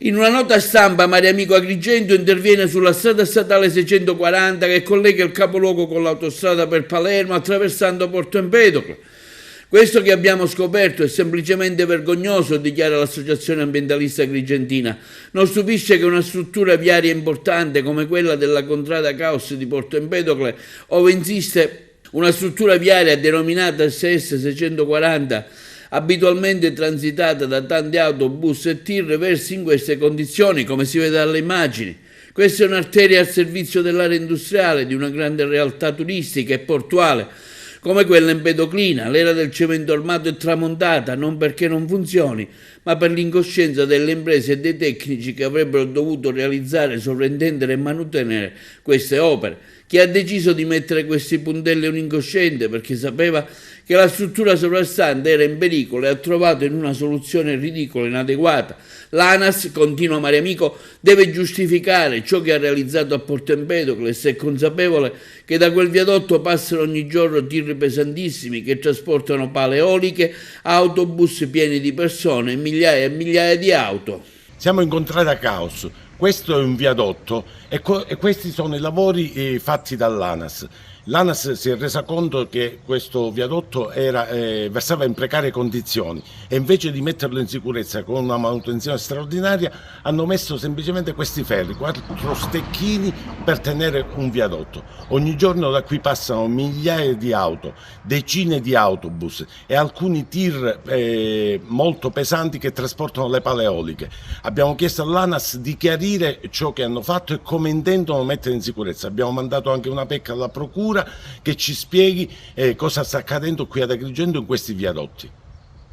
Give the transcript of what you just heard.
In una nota stampa Mariamico Agrigento interviene sulla strada statale 640 che collega il capoluogo con l'autostrada per Palermo attraversando Porto Empedocle. Questo che abbiamo scoperto è semplicemente vergognoso, dichiara l'associazione ambientalista agrigentina. Non stupisce che una struttura viaria importante come quella della contrada Caos di Porto Empedocle, ove insiste una struttura viaria denominata SS 640, abitualmente transitata da tanti autobus e tir, versi in queste condizioni, come si vede dalle immagini. Questa è un'arteria al servizio dell'area industriale, di una grande realtà turistica e portuale, come quella empedoclina. L'era del cemento armato è tramontata, non perché non funzioni, ma per l'incoscienza delle imprese e dei tecnici che avrebbero dovuto realizzare, sovrintendere e mantenere queste opere. Chi ha deciso di mettere questi puntelli è un incosciente, perché sapeva che la struttura sovrastante era in pericolo e ha trovato in una soluzione ridicola e inadeguata. L'ANAS, continua Mariamico, deve giustificare ciò che ha realizzato a Porto Empedocle e se è consapevole che da quel viadotto passano ogni giorno tir pesantissimi che trasportano pale eoliche, autobus pieni di persone e migliaia di auto. Siamo in contrada Caos. Questo è un viadotto e questi sono i lavori fatti dall'ANAS. L'ANAS si è resa conto che questo viadotto versava in precarie condizioni e invece di metterlo in sicurezza con una manutenzione straordinaria hanno messo semplicemente questi ferri, 4 stecchini per tenere un viadotto. Ogni giorno da qui passano migliaia di auto, decine di autobus e alcuni tir molto pesanti che trasportano le pale eoliche. Abbiamo chiesto all'ANAS di chiarire ciò che hanno fatto e come intendono mettere in sicurezza. Abbiamo mandato anche una PEC alla procura che ci spieghi cosa sta accadendo qui ad Agrigento in questi viadotti.